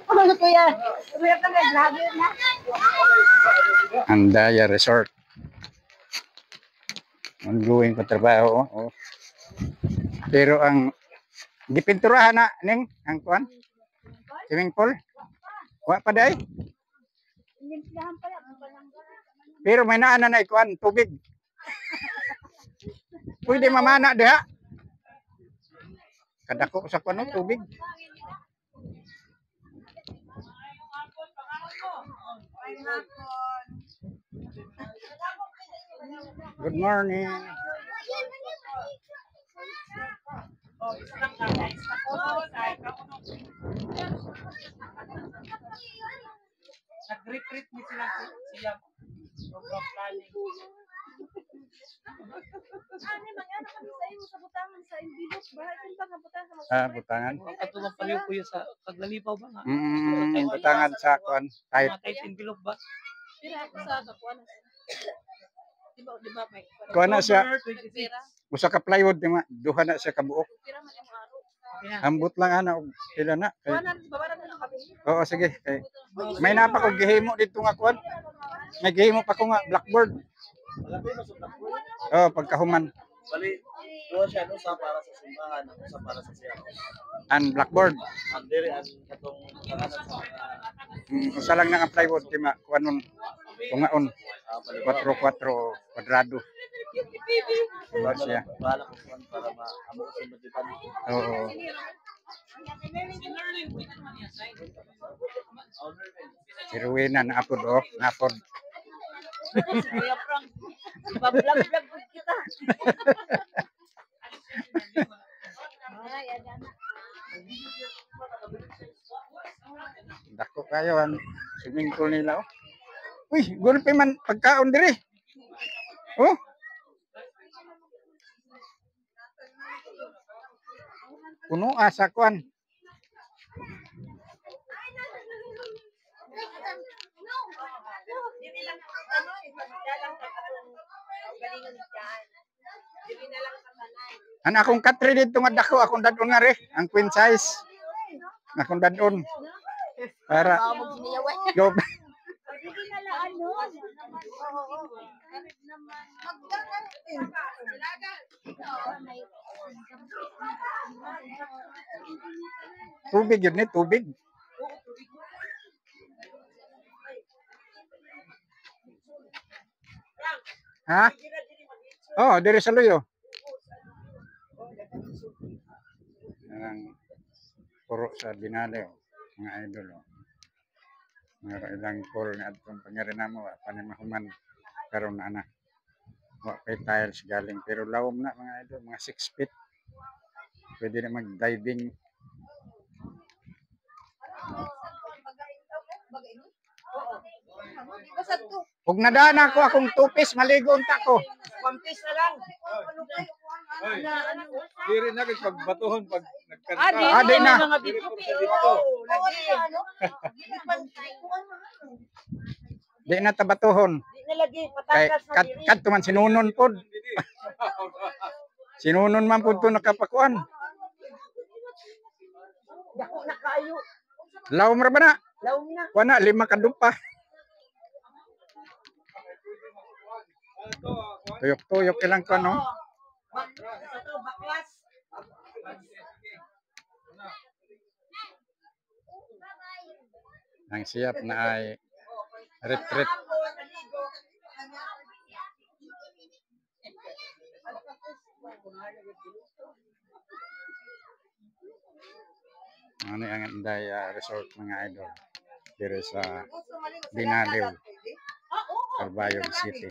Ano kuya? Kuya ka na, grabe na. Andaya Resort. Ongoing pa trabaho. Oh. Pero ang dipinturahan na ning ang kuan swimming pool. Wa pa day. Pero may naana na kuan tubig. Pwede mamana diha. Kadako sa kuan tubig. Good morning. Nag-retreat ni sila program planning. Ano mangyana kami sa iyo sa butangan sa envelope bahay kun pa butangan sa Ah, butangan. Katulong paliw ko sa paglalipaw ba nga? Butangan sa kuan kahit Kahit envelope ba? pira ako sa kakuan. Di ba may kuan na siya. pira Usa ka plywood duha na siya kabuok. pira man imong aro. Ambot lang ana og pila na. Kuanan babaran mo kami. Oo sige. May napa ko gihimo dito nga kuan. May gihimo pa ko nga blackboard. Oh, pagkahuman. Bali, doon siya no sa para sa simbahan, ako sa para sa siya. An blackboard. Ang diri ang katong pangalan sa Usa lang nga plywood kay ma kuanon tungaon 4-4 kwadrado. Diba siya? bahala ko kuan para maamo sa maditan. Oo. Si Rowena na apod oh, na apod. Kuya Frank. Iba-vlog ko kita. Ay, ada na. Dako kayo ang swimming pool nila oh. Uy, gulpi man pagkaon diri. Oh. Puno asa kuan. Dili lang ano, dalang sa atong galingon diyan. Dili na lang sa balay. An akong katri dito nga dako akong dadon nga re, ang queen size. Akong dadon. Para go. Dili na lang ano. Oo. Kahit naman magdagan din. Tubig yun tubig. Ha? Oh, diri sa luyo. Ang puro sa Binale oh, mga idol oh. Meron ilang pool na atong pangirinamo panimahuman karon na ana. Wa kay tiles galing pero lawom na mga idol, mga 6 feet. Pwede na mag-diving. Ug nadaan ako akong tupis maligo unta ko. Pampis na lang. Diri na kay pagbatuhon pag nagkanta. Adi na. Di na tabatuhon. Nilagi Kay patakas na diri. kadto man sinunon pod. Sinunon man pod to nakapakuan. Dako na kayo. Lawom ra ba na? Lawom na. Wana 5 ka dupa. Tuyok-tuyok ilang ko no. Baklas. Ang siyap na ay retreat. Ano ang Andaya Resort mga idol dito sa Binaliw, Carbayog City.